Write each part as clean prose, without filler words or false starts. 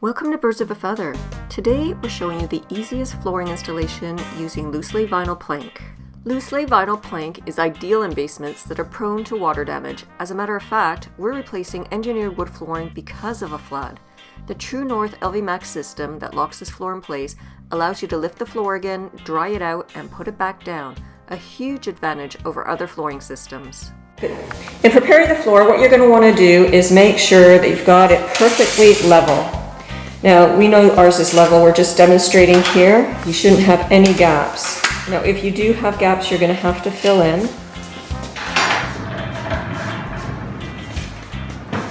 Welcome to Birds of a Feather. Today we're showing you the easiest flooring installation using loose-lay vinyl plank. Loose-lay vinyl plank is ideal in basements that are prone to water damage. As a matter of fact, we're replacing engineered wood flooring because of a flood. The True North LV Max system that locks this floor in place allows you to lift the floor again, dry it out, and put it back down. A huge advantage over other flooring systems. In preparing the floor, what you're going to want to do is make sure that you've got it perfectly level. Now, we know ours is level, we're just demonstrating here. You shouldn't have any gaps. Now, if you do have gaps, you're going to have to fill in.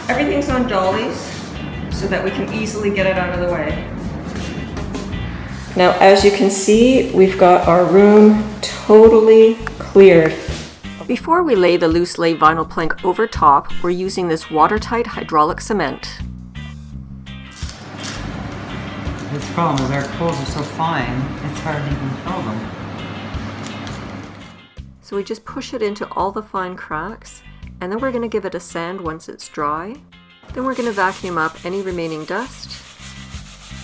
Everything's on dollies so that we can easily get it out of the way. Now, as you can see, we've got our room totally cleared. Before we lay the loose-lay vinyl plank over top, we're using this watertight hydraulic cement. The problem is our coals are so fine, it's hard to even fill them. So we just push it into all the fine cracks, and then we're going to give it a sand once it's dry. Then we're going to vacuum up any remaining dust,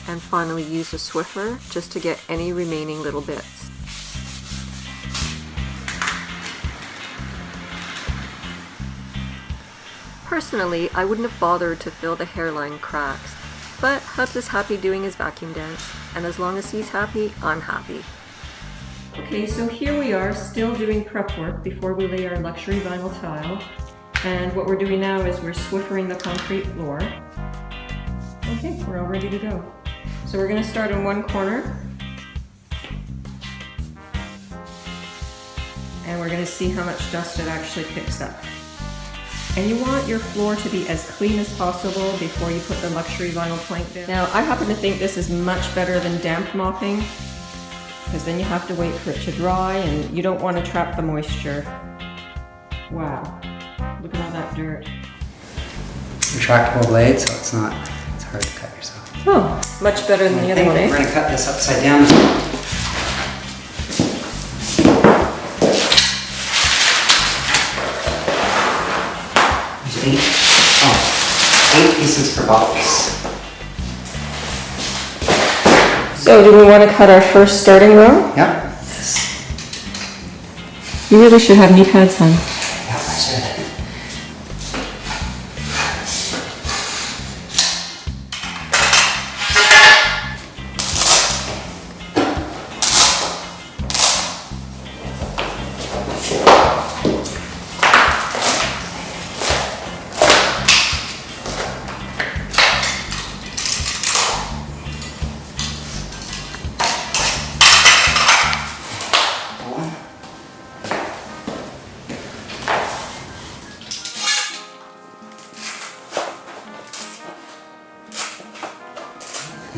and finally use a Swiffer just to get any remaining little bits. Personally, I wouldn't have bothered to fill the hairline cracks, but Hubs is happy doing his vacuum dance, and as long as he's happy, I'm happy. Okay, so here we are still doing prep work before we lay our luxury vinyl tile, and what we're doing now is we're Swiffering the concrete floor. Okay, we're all ready to go. So we're going to start in one corner, and we're going to see how much dust it actually picks up. And you want your floor to be as clean as possible before you put the luxury vinyl plank down. Now, I happen to think this is much better than damp mopping, because then you have to wait for it to dry and you don't want to trap the moisture. Wow, look at all that dirt. Retractable blade, so it's hard to cut yourself. Oh, much better than the other one, eh? We're going to cut this upside down. Eight pieces per box. So do we want to cut our first starting row? Yep. Yes. You really should have knee pads on. Yep, I should.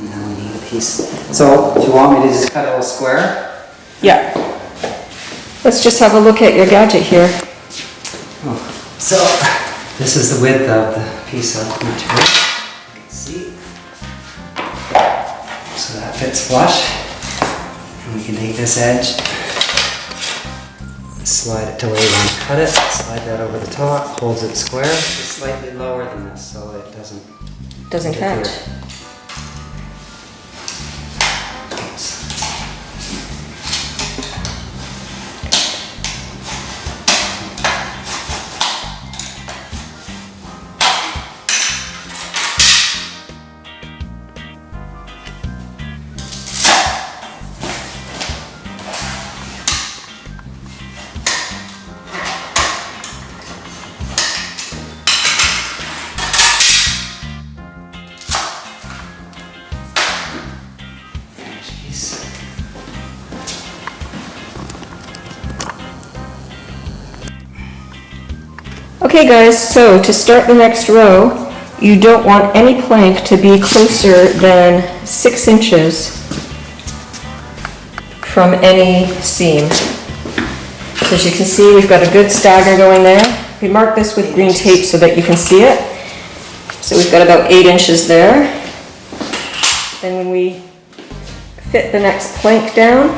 Now we need a piece. So, do you want me to just cut a little square? Yeah. Let's just have a look at your gadget here. Oh. So, this is the width of the piece of material. You can see. So that fits flush. And we can take this edge, slide it to where you want to cut it, slide that over the top, holds it square. It's slightly lower than this so it doesn't catch. Okay guys, so to start the next row, you don't want any plank to be closer than 6 inches from any seam. So as you can see, we've got a good stagger going there. We mark this with green tape so that you can see it. So we've got about 8 inches there. Then when we fit the next plank down,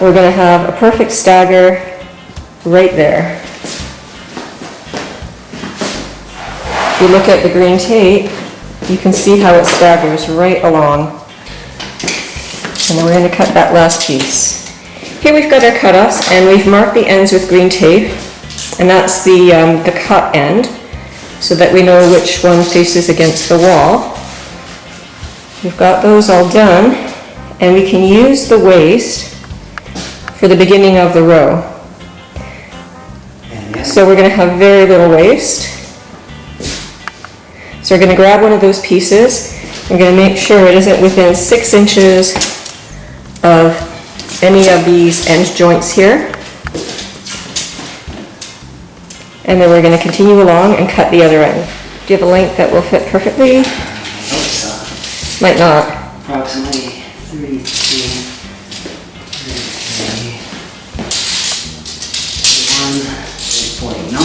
we're going to have a perfect stagger right there. If you look at the green tape, you can see how it staggers right along. And then we're going to cut that last piece. Here we've got our cut-offs, and we've marked the ends with green tape, and that's the cut end, so that we know which one faces against the wall. We've got those all done, and we can use the waste for the beginning of the row. So we're going to have very little waste. So we're going to grab one of those pieces. We're going to make sure it isn't within 6 inches of any of these end joints here. And then we're going to continue along and cut the other end. Do you have a length that will fit perfectly? I hope so. Might not. Approximately 32, 33, 31, 40, no?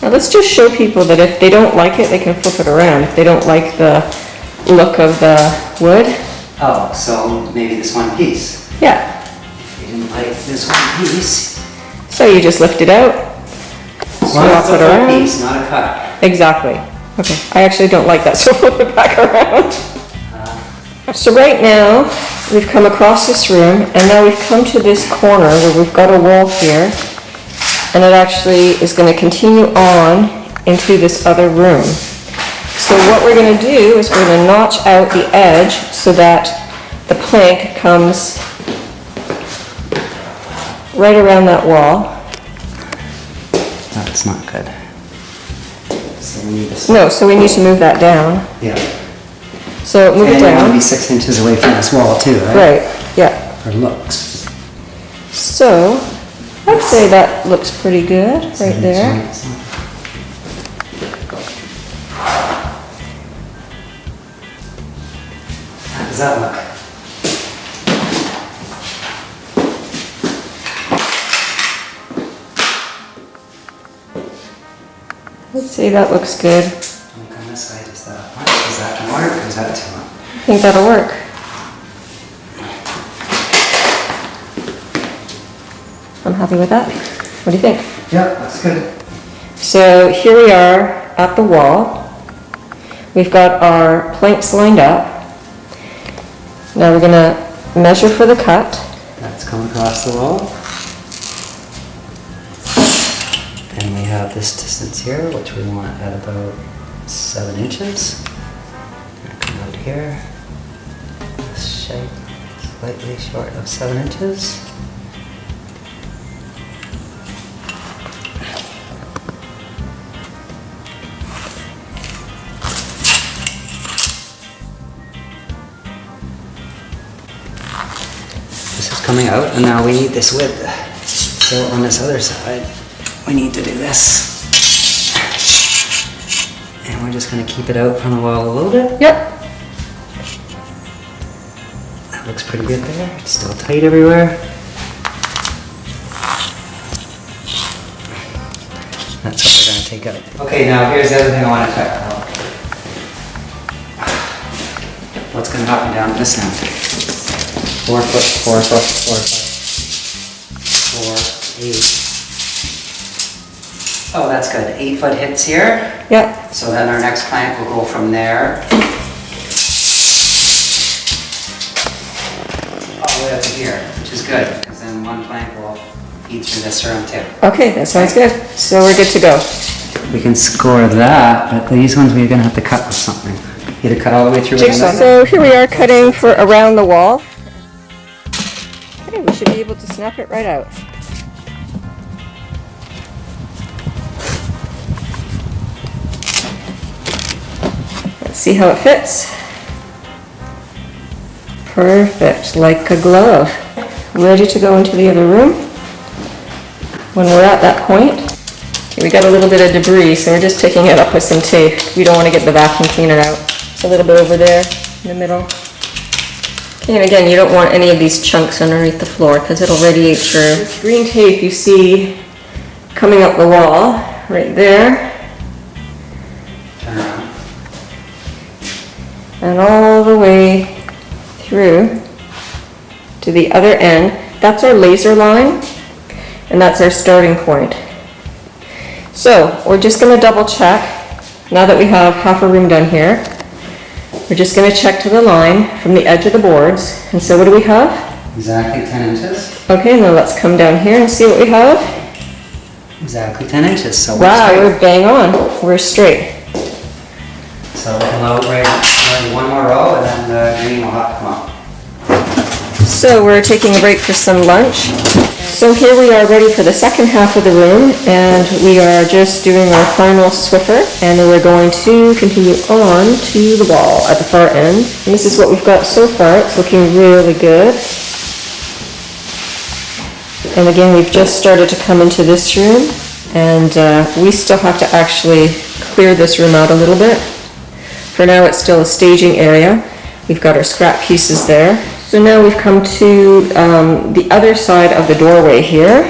Now let's just show people that if they don't like it, they can flip it around. If they don't like the look of the wood. Oh, so maybe this one piece. Yeah. If you didn't like this one piece. So you just lift it out. Swap it around. A piece, not a cut. Exactly. Okay. I actually don't like that, so flip it back around. So right now, we've come across this room, and now we've come to this corner where we've got a wall here. And it actually is going to continue on into this other room. So what we're going to do is we're going to notch out the edge so that the plank comes right around that wall. That's not good. So we need to... No, so we need to move that down. Yeah. So move it And you want to down. be 6 inches away from this wall too, right? Right, yeah. For looks. So, I'd say that looks pretty good right there. How does that look? Let's see, that looks good. Look on this side, is that much? Is that too much or is that too much? I think that'll work. I'm happy with that. What do you think? Yeah, that's good. So here we are at the wall. We've got our planks lined up. Now we're going to measure for the cut. That's come across the wall. And we have this distance here, which we want at about 7 inches. Come out here. This shape slightly short of 7 inches. This is coming out, and now we need this width. So on this other side, we need to do this. And we're just going to keep it out from the wall a little bit. Yep. That looks pretty good there. It's still tight everywhere. That's what we're going to take out. Okay, now here's the other thing I want to check out. What's going to happen down this end? 4 foot, 4 foot, 4 foot, 4, 8. Oh, that's good. 8 foot hits here. Yep. So then our next plank will go from there all the way up to here, which is good, because then one plank will feed through this room too. Okay, that sounds good. So we're good to go. We can score that, but these ones we're gonna have to cut with something. Either cut all the way through with Jigsaw. another. So here we are cutting for around the wall. Okay, we should be able to snap it right out. See how it fits? Perfect, like a glove. Ready to go into the other room. When we're at that point, okay, we got a little bit of debris, so we're just picking it up with some tape. We don't want to get the vacuum cleaner out. It's a little bit over there in the middle. Okay, and again, you don't want any of these chunks underneath the floor because it'll radiate through. This green tape you see coming up the wall, right there. Turn around. And all the way through to the other end. That's our laser line, and that's our starting point. So we're just going to double check, now that we have half a room done here, we're just going to check to the line from the edge of the boards. And so what do we have? Exactly 10 inches. Okay, now let's come down here and see what we have. Exactly 10 inches. So Wow, we're bang on. We're straight. So we can load right one more row, and then the green will have to come up. So we're taking a break for some lunch. So here we are ready for the second half of the room, and we are just doing our final Swiffer, and then we're going to continue on to the wall at the far end. And this is what we've got so far. It's looking really good. And again, we've just started to come into this room, and we still have to actually clear this room out a little bit. For now, it's still a staging area. We've got our scrap pieces there. So now we've come to the other side of the doorway here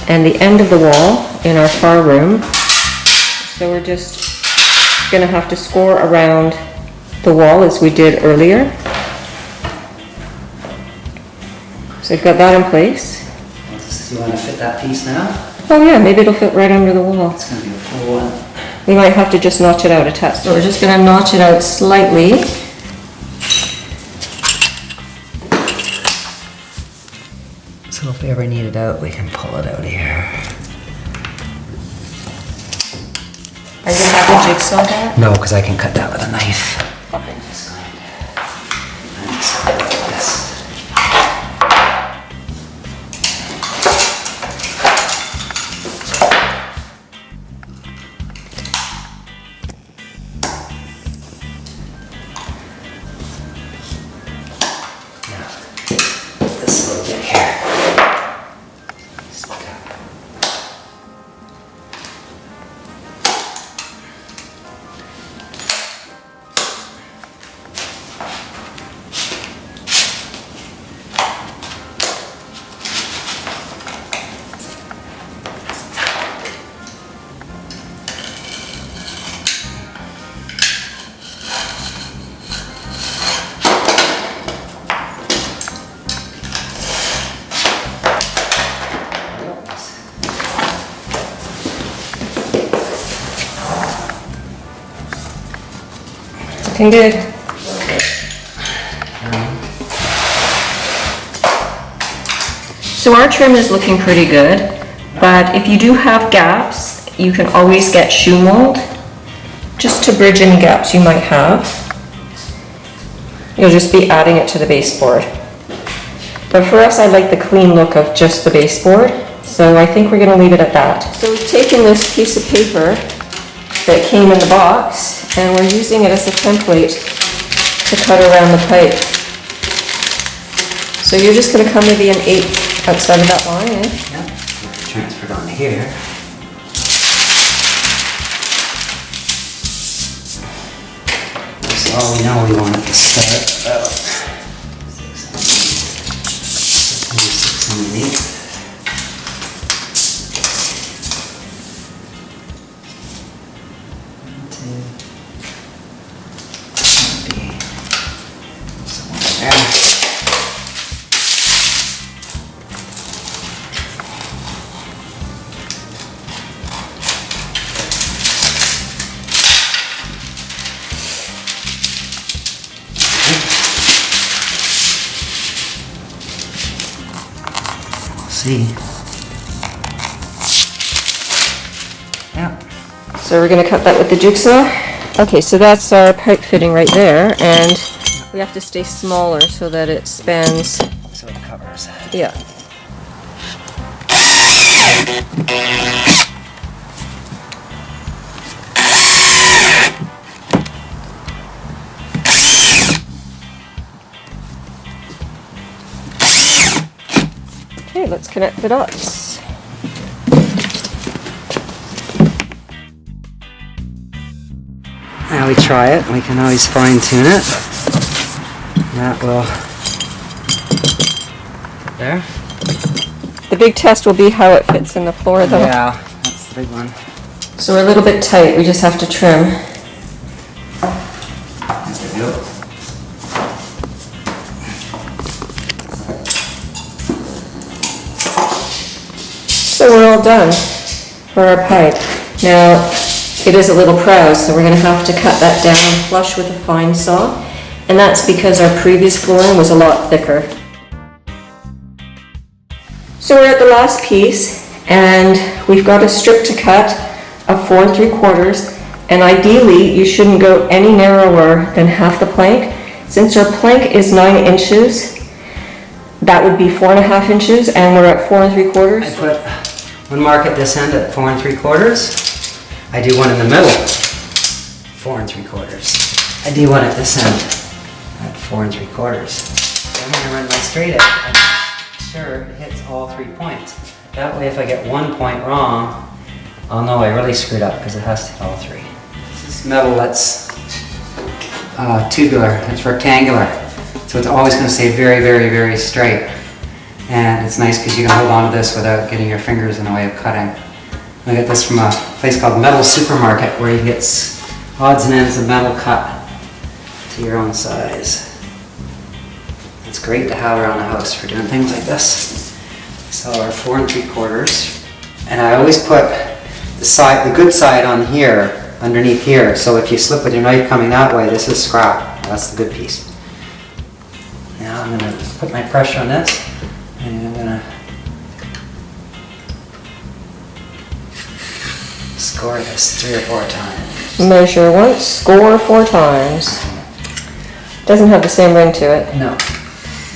and the end of the wall in our far room. So we're just gonna have to score around the wall as we did earlier. So we've got that in place. Do you want to fit that piece now? Oh yeah, maybe it'll fit right under the wall. It's going to be a full one. We might have to just notch it out a touch. So we're just gonna notch it out slightly. So if we ever need it out, we can pull it out here. Are you gonna have a jigsaw that? No, because I can cut that with a knife. I'm just going to like this. This little bit here. Looking good. So our trim is looking pretty good, but if you do have gaps, you can always get shoe mold just to bridge any gaps you might have. You'll just be adding it to the baseboard. But for us, I like the clean look of just the baseboard, so I think we're going to leave it at that. So we've taken this piece of paper that came in the box, and we're using it as a template to cut around the pipe. So you're just going to come maybe an 1/8 outside of that line, eh? Yep, transferred on here. So we know we want it to start about 6 underneath. See. Yep. So we're going to cut that with the jigsaw. Okay, so that's our pipe fitting right there, and we have to stay smaller so that it spans. So it covers. Yeah. let's connect the dots. Now we try it. We can always fine tune it. That will there. The big test will be how it fits in the floor though. Yeah, that's the big one. So we're a little bit tight, we just have to trim. There we go. So we're all done for our pipe. Now, it is a little proud, so we're going to have to cut that down flush with a fine saw, and that's because our previous flooring was a lot thicker. So we're at the last piece, and we've got a strip to cut of 4 3/4, and ideally you shouldn't go any narrower than half the plank. Since our plank is 9 inches, that would be 4.5 inches, and we're at 4 3/4. I put one mark at this end at 4 3/4. I do one in the middle, 4 3/4. I do one at this end at 4 3/4. I'm going to run my straight edge. I'm sure it hits all 3 points. That way if I get 1 point wrong, I'll know I really screwed up because it has to hit all 3. This is metal that's tubular, it's rectangular. So it's always going to stay very, very, very straight. And it's nice because you can hold on to this without getting your fingers in the way of cutting. I get this from a place called Metal Supermarket where you get odds and ends of metal cut to your own size. It's great to have around the house for doing things like this. So our 4 3/4, and I always put the good side on here, underneath here. So if you slip with your knife coming that way, this is scrap. That's the good piece. Now I'm going to put my pressure on this, and I'm going to score this 3 or 4 times. Measure once, score 4 times. Doesn't have the same ring to it. No.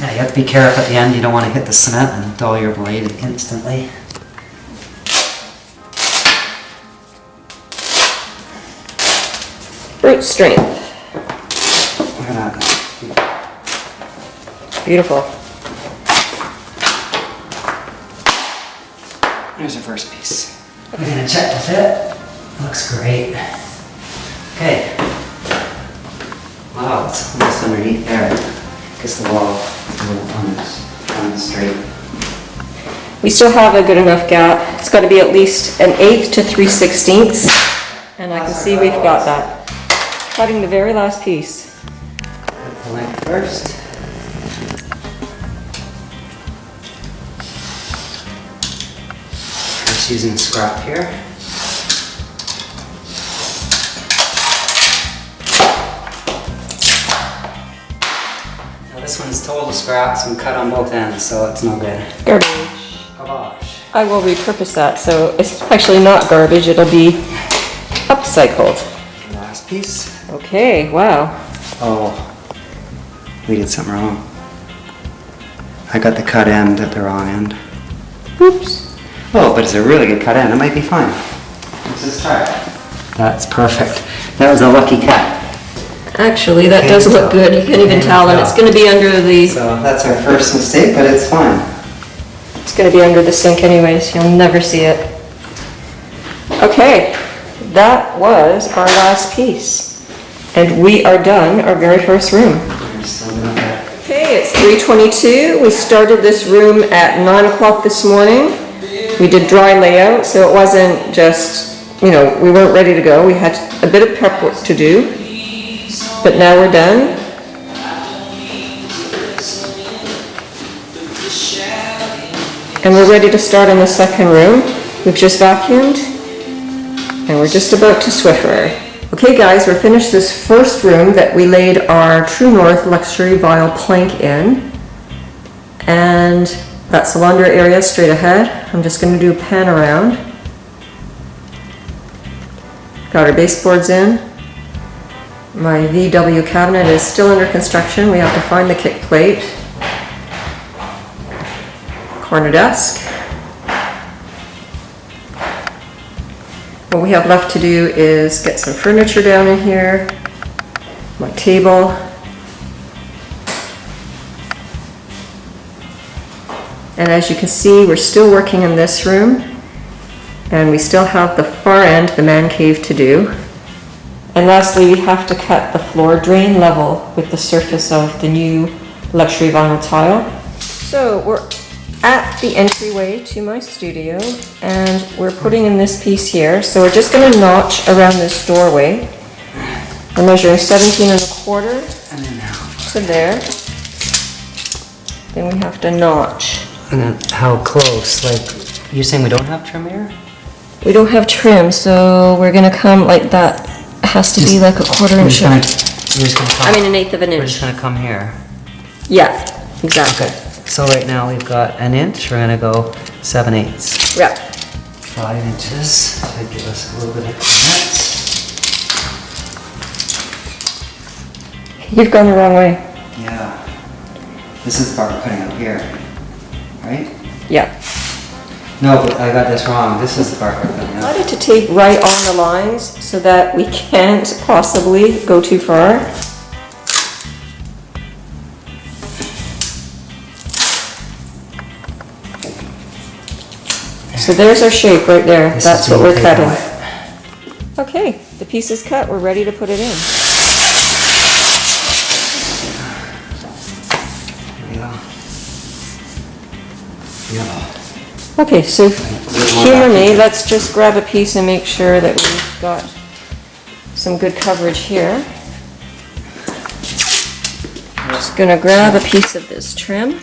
Now you have to be careful at the end. You don't want to hit the cement and dull your blade instantly. Brute strength. Look at that. Beautiful. Here's our first piece. We're going to check the fit. Looks great. Okay. Wow, it's almost underneath there. Because the wall is a little unstraight. We still have a good enough gap. It's got to be at least 1/8 to 3/16, and I can see we've got that. Cutting the very last piece. Cut the length first. Just using scrap here. Now this one's total scraps and cut on both ends, so it's no good. Garbage. Garbage. I will repurpose that, so it's actually not garbage, it'll be upcycled. Last piece. Okay, wow. Oh, we did something wrong. I got the cut end at the wrong end. Oops. Oh, but it's a really good cut end. It might be fine. Let's just try it. That's perfect. That was a lucky cut. Actually, that does look good. You can't even tell, and it's going to be under the... So that's our first mistake, but it's fine. It's going to be under the sink anyways. You'll never see it. Okay, that was our last piece. And we are done our very first room. We're still doing that. Okay, it's 3:22. We started this room at 9 o'clock this morning. We did dry layout, so it wasn't just, we weren't ready to go. We had a bit of prep work to do. But now we're done. And we're ready to start in the second room. We've just vacuumed, and we're just about to Swiffer. Okay guys, we're finished this first room that we laid our True North luxury vinyl plank in. And that's the laundry area straight ahead. I'm just going to do a pan around. Got our baseboards in. My VW cabinet is still under construction. We have to find the kick plate. Corner desk. What we have left to do is get some furniture down in here. My table. And as you can see, we're still working in this room, and we still have the far end, the man cave, to do. And lastly, we have to cut the floor drain level with the surface of the new luxury vinyl tile. So we're at the entryway to my studio, and we're putting in this piece here. So we're just going to notch around this doorway. We're measuring 17¼ And then now. to there. Then we have to notch. And then how close? Like, you're saying we don't have trim here? We don't have trim, so we're going to come like that. It has to be like a 1/4 inch. You're just gonna come, I mean, 1/8 of an we're inch. just gonna come here. Yeah, exactly. Okay, so right now we've got 1 inch, we're gonna go 7/8. Yeah. 5 inches to give us a little bit of clearance. You've gone the wrong way. Yeah. This is the part we're putting up here, right? Yeah. No, but I got this wrong. This is the part we're putting I up. wanted to tape right on the lines so that we can't possibly go too far. So there's our shape right there. This That's is what being we're taken cutting. away. Okay, the piece is cut. We're ready to put it in. Here we go. Yeah. Okay, so humor me. Let's just grab a piece and make sure that we've got some good coverage here. I'm just gonna grab a piece of this trim.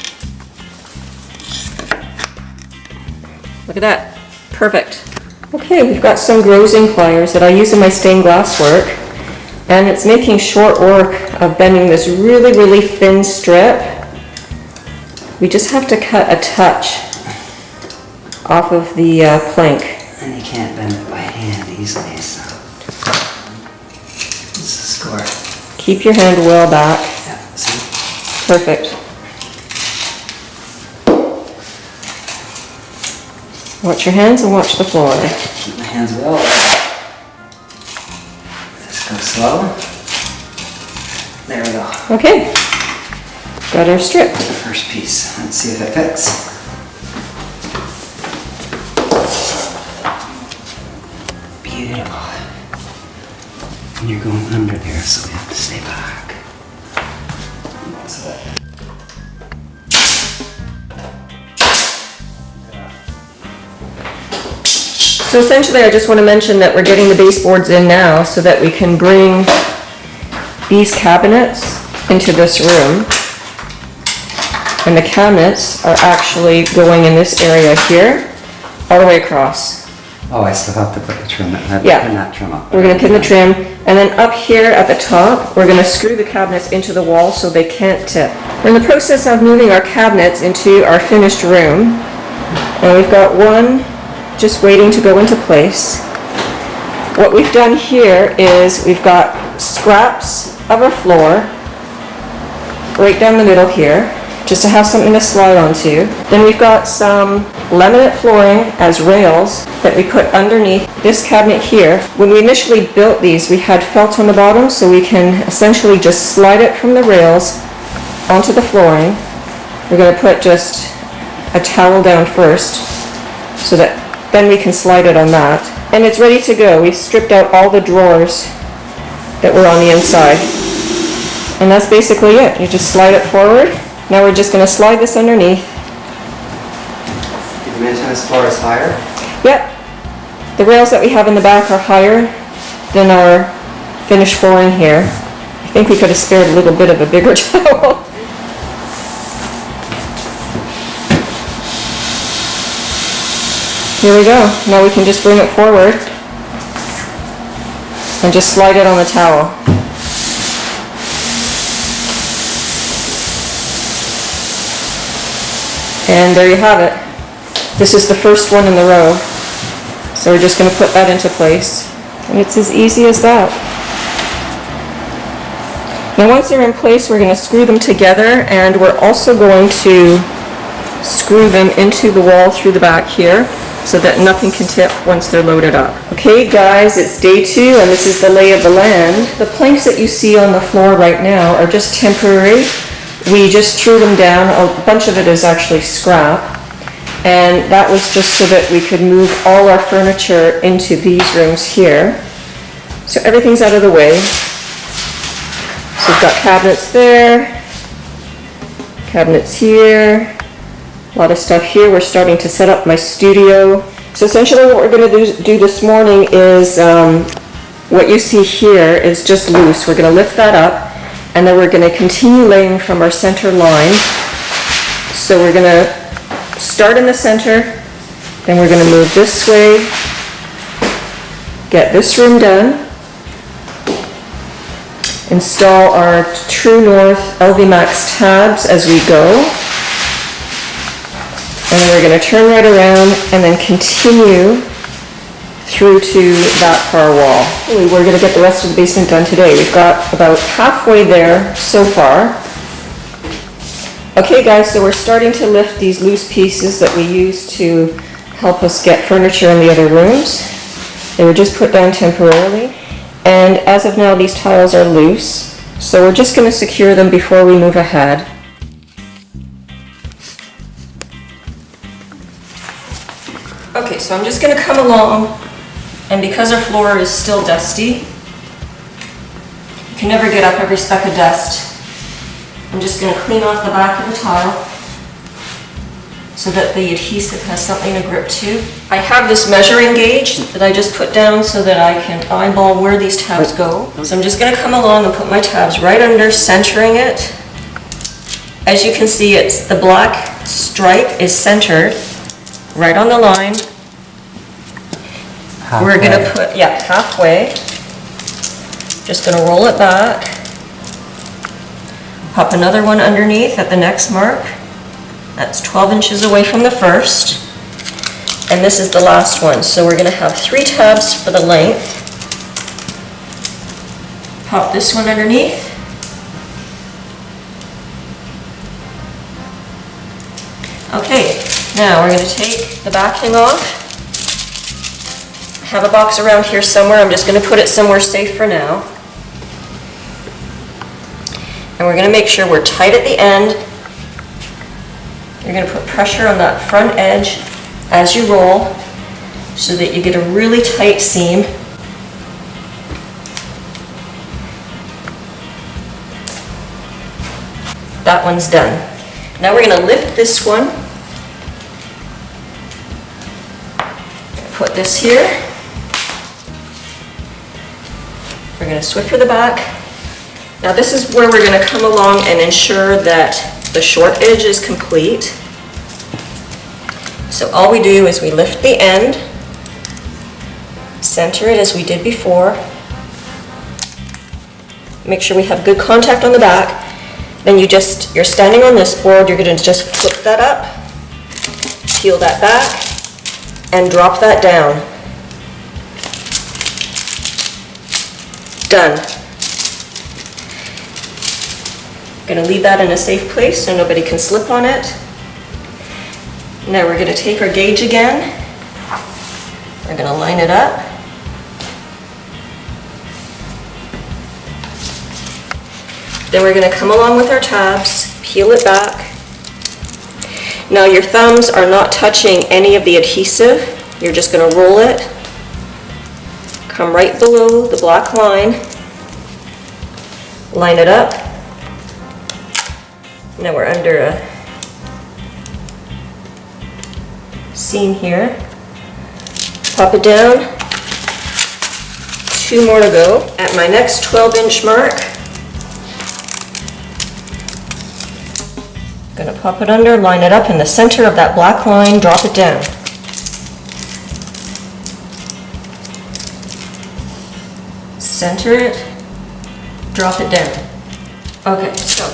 Look at that, perfect. Okay, we've got some grazing pliers that I use in my stained glass work, and it's making short work of bending this really, really thin strip. We just have to cut a touch off of the plank. And you can't bend it by hand easily, so. This is a score. Keep your hand well back. Yeah, see? Perfect. Watch your hands and watch the floor. Keep my hands well. Just go slow. There we go. Okay, got our strip. The first piece. Let's see if it fits. Beautiful. And you're going under there, so we have to stay back. So that- So essentially, I just want to mention that we're getting the baseboards in now so that we can bring these cabinets into this room. And the cabinets are actually going in this area here, all the way across. Oh, I still have to put the trim, Yeah. pin that trim up. We're going to pin the trim, and then up here at the top, we're going to screw the cabinets into the wall so they can't tip. We're in the process of moving our cabinets into our finished room, and we've got one just waiting to go into place. What we've done here is we've got scraps of our floor right down the middle here, just to have something to slide onto. Then we've got some laminate flooring as rails that we put underneath this cabinet here. When we initially built these, we had felt on the bottom, so we can essentially just slide it from the rails onto the flooring. We're going to put just a towel down first, so that then we can slide it on that. And it's ready to go. We've stripped out all the drawers that were on the inside. And that's basically it. You just slide it forward. Now we're just going to slide this underneath. Did you mention this floor is higher? Yep. The rails that we have in the back are higher than our finished flooring here. I think we could have spared a little bit of a bigger towel. Here we go. Now we can just bring it forward and just slide it on the towel. And there you have it. This is the first one in the row. So we're just going to put that into place. And it's as easy as that. Now once they're in place, we're going to screw them together, and we're also going to screw them into the wall through the back here so that nothing can tip once they're loaded up. Okay guys, it's day 2 and this is the lay of the land. The planks that you see on the floor right now are just temporary. We just threw them down. A bunch of it is actually scrap. And that was just so that we could move all our furniture into these rooms here. So everything's out of the way. So we've got cabinets there, cabinets here, a lot of stuff here. We're starting to set up my studio. So essentially what we're going to do this morning is, what you see here is just loose. We're going to lift that up, and then we're going to continue laying from our center line. So we're going to start in the center, then we're going to move this way, get this room done, install our True North LV Max tabs as we go, and then we're going to turn right around and then continue through to that far wall. We're going to get the rest of the basement done today. We've got about halfway there so far. Okay guys, so we're starting to lift these loose pieces that we use to help us get furniture in the other rooms. They were just put down temporarily, and as of now these tiles are loose, so we're just going to secure them before we move ahead. Okay, so I'm just going to come along, and because our floor is still dusty, you can never get up every speck of dust. I'm just going to clean off the back of the tile so that the adhesive has something to grip to. I have this measuring gauge that I just put down so that I can eyeball where these tabs go. So I'm just going to come along and put my tabs right under, centering it. As you can see, it's the black stripe is centered right on the line. Halfway. We're going to put, halfway. Just going to roll it back. Pop another one underneath at the next mark. That's 12 inches away from the first. And this is the last one. So we're going to have 3 tabs for the length. Pop this one underneath. Okay, now we're going to take the backing off. I have a box around here somewhere. I'm just going to put it somewhere safe for now. And we're going to make sure we're tight at the end. You're going to put pressure on that front edge as you roll so that you get a really tight seam. That one's done. Now we're going to lift this one. Put this here. We're going to swiffer the back. Now this is where we're going to come along and ensure that the short edge is complete. So all we do is we lift the end, center it as we did before, make sure we have good contact on the back. Then you're standing on this board, you're going to just flip that up, peel that back, and drop that down. Done. Going to leave that in a safe place so nobody can slip on it. Now we're going to take our gauge again. We're going to line it up. Then we're going to come along with our tabs, peel it back. Now your thumbs are not touching any of the adhesive. You're just going to roll it. Come right below the black line. Line it up. Now we're under a seam here. Pop it down. 2 more to go. At my next 12-inch mark, I'm going to pop it under, line it up in the center of that black line, drop it down. Center it, drop it down. Okay, so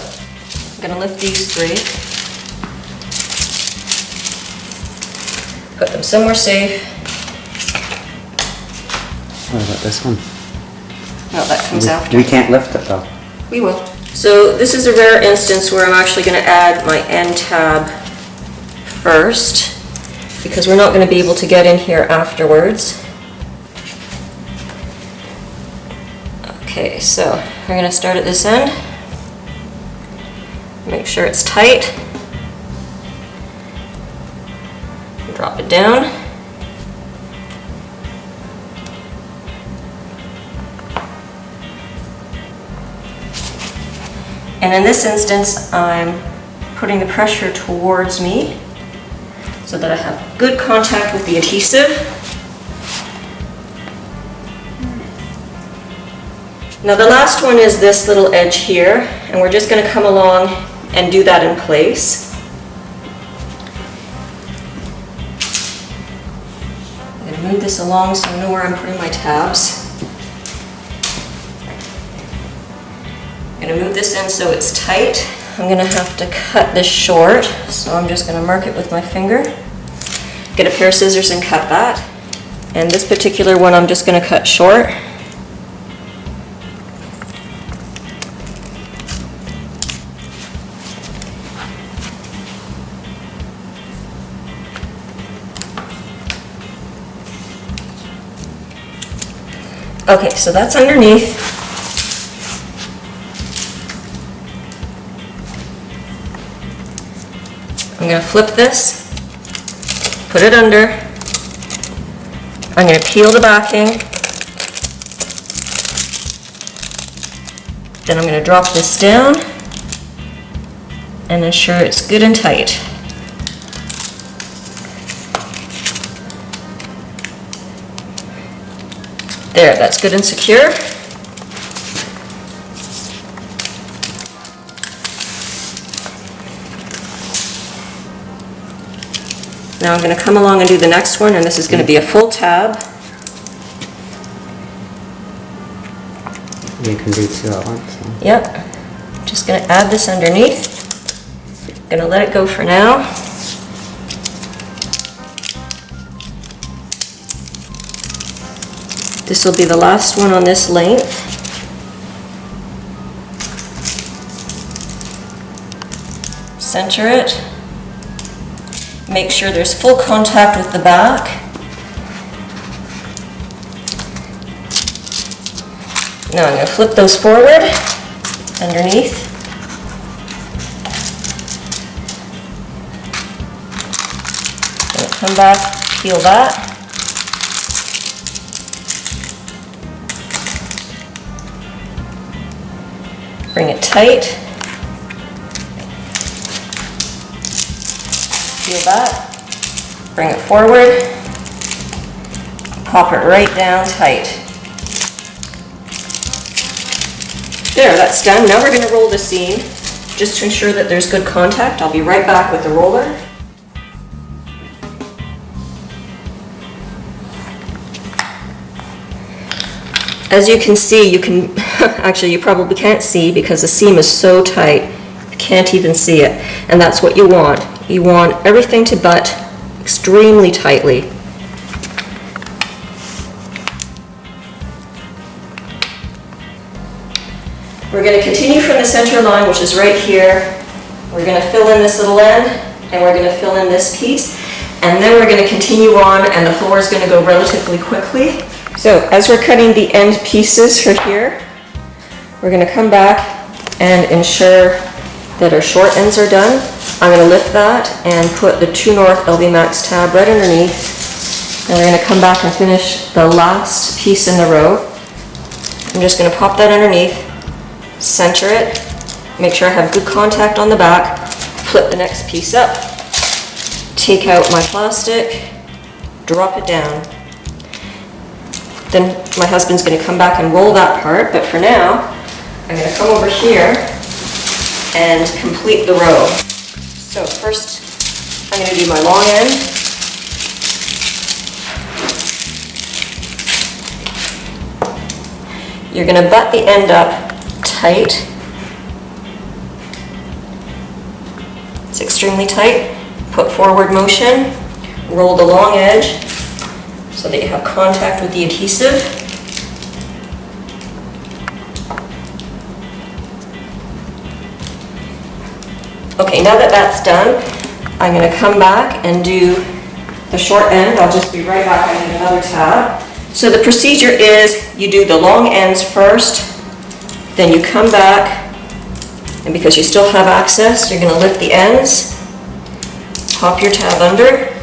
I'm going to lift these 3, put them somewhere safe. What about this one? No, that comes after. We can't lift it though. We will. So this is a rare instance where I'm actually going to add my end tab first, because we're not going to be able to get in here afterwards. Okay, so we're going to start at this end. Make sure it's tight. Drop it down. And in this instance, I'm putting the pressure towards me so that I have good contact with the adhesive. Now the last one is this little edge here, and we're just going to come along and do that in place. I'm going to move this along so I know where I'm putting my tabs. I'm going to move this in so it's tight. I'm going to have to cut this short, so I'm just going to mark it with my finger. Get a pair of scissors and cut that. And this particular one I'm just going to cut short. Okay, so that's underneath. I'm going to flip this, put it under. I'm going to peel the backing. Then I'm going to drop this down and ensure it's good and tight. There, that's good and secure. Now I'm going to come along and do the next one, and this is going to be a full tab. You can do two at once. So. Yep. Just going to add this underneath. Going to let it go for now. This will be the last one on this length. Center it. Make sure there's full contact with the back. Now I'm going to flip those forward, underneath. Going to come back, peel that. Bring it tight. Peel that. Bring it forward. Pop it right down tight. There, that's done. Now we're going to roll the seam just to ensure that there's good contact. I'll be right back with the roller. As you can see, actually you probably can't see because the seam is so tight, you can't even see it. And that's what you want. You want everything to butt extremely tightly. We're going to continue from the center line, which is right here. We're going to fill in this little end, and we're going to fill in this piece. And then we're going to continue on, and the floor is going to go relatively quickly. So as we're cutting the end pieces for here, we're going to come back and ensure that our short ends are done. I'm going to lift that and put the True North LV Max tab right underneath. And we're going to come back and finish the last piece in the row. I'm just going to pop that underneath, center it, make sure I have good contact on the back, flip the next piece up, take out my plastic, drop it down. Then my husband's going to come back and roll that part, but for now, I'm going to come over here and complete the row. So first, I'm going to do my long end. You're going to butt the end up tight. It's extremely tight. Put forward motion, roll the long edge, so that you have contact with the adhesive. Okay, now that that's done, I'm going to come back and do the short end. I'll just be right back. I need another tab. So the procedure is you do the long ends first, then you come back, and because you still have access, you're going to lift the ends, pop your tab under,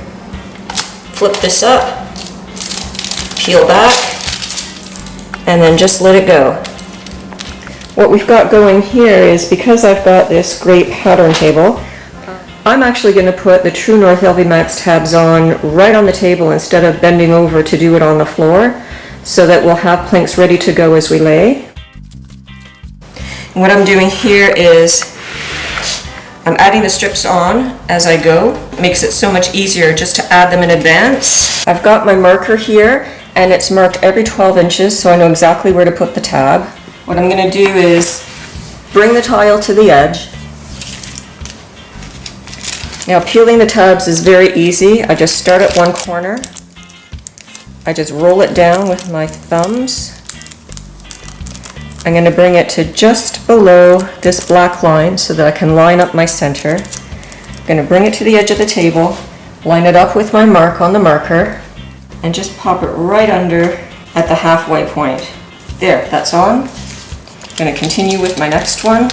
flip this up, peel back, and then just let it go. What we've got going here is, because I've got this great pattern table, I'm actually going to put the True North LV Max tabs on right on the table instead of bending over to do it on the floor, so that we'll have planks ready to go as we lay. And what I'm doing here is I'm adding the strips on as I go. It makes it so much easier just to add them in advance. I've got my marker here, and it's marked every 12 inches, so I know exactly where to put the tab. What I'm going to do is bring the tile to the edge. Now, peeling the tabs is very easy. I just start at one corner. I just roll it down with my thumbs. I'm going to bring it to just below this black line so that I can line up my center. I'm going to bring it to the edge of the table, line it up with my mark on the marker, and just pop it right under at the halfway point. There, that's on. I'm going to continue with my next one.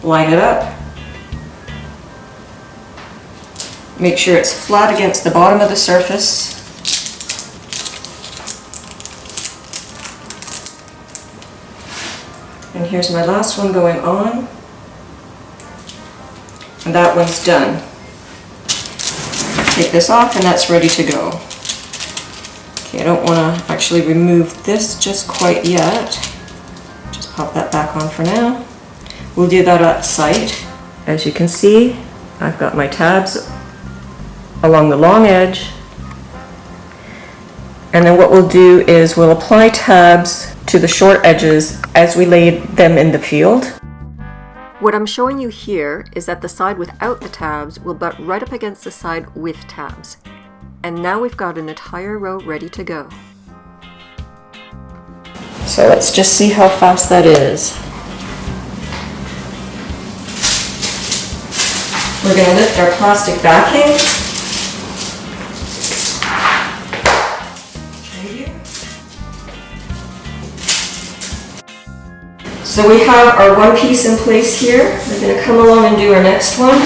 Line it up. Make sure it's flat against the bottom of the surface. And here's my last one going on. And that one's done. Take this off and that's ready to go. Okay, I don't want to actually remove this just quite yet. Just pop that back on for now. We'll do that at site. As you can see, I've got my tabs along the long edge. And then what we'll do is we'll apply tabs to the short edges as we lay them in the field. What I'm showing you here is that the side without the tabs will butt right up against the side with tabs. And now we've got an entire row ready to go. So let's just see how fast that is. We're going to lift our plastic backing. So we have our one piece in place here. We're going to come along and do our next one.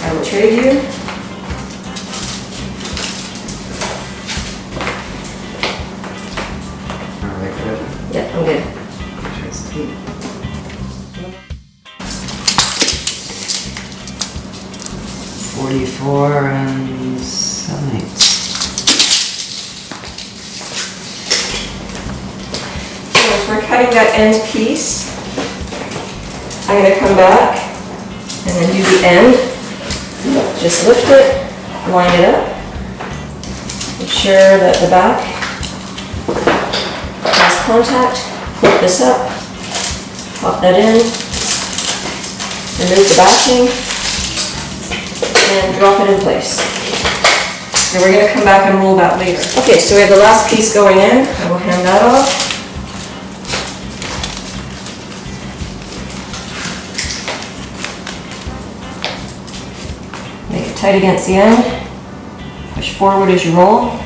I will trade you. Are we good? Yeah, I'm good. 44 and 7/8. So as we're cutting that end piece, I'm going to come back and then do the end. Just lift it, line it up, make sure that the back has contact, flip this up, pop that in, remove the backing, and drop it in place. And we're going to come back and roll that later. Okay, so we have the last piece going in. I will hand that off. Make it tight against the end. Push forward as you roll.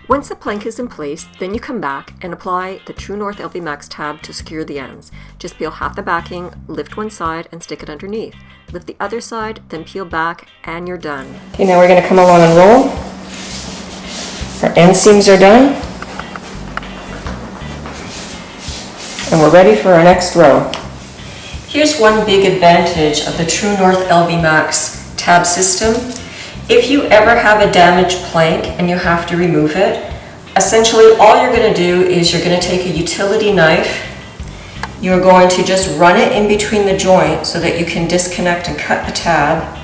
Once the plank is in place, then you come back and apply the True North LV Max tab to secure the ends. Just peel half the backing, lift one side and stick it underneath. Lift the other side, then peel back and you're done. Okay, now we're going to come along and roll. Our end seams are done. And we're ready for our next row. Here's one big advantage of the True North LV Max tab system. If you ever have a damaged plank and you have to remove it, essentially all you're going to do is you're going to take a utility knife. You're going to just run it in between the joint so that you can disconnect and cut the tab.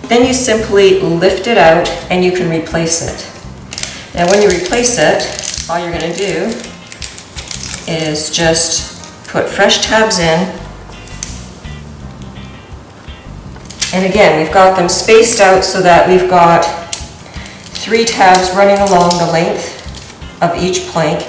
Then you simply lift it out and you can replace it. Now when you replace it, all you're going to do is just put fresh tabs in. And again, we've got them spaced out so that we've got 3 tabs running along the length of each plank.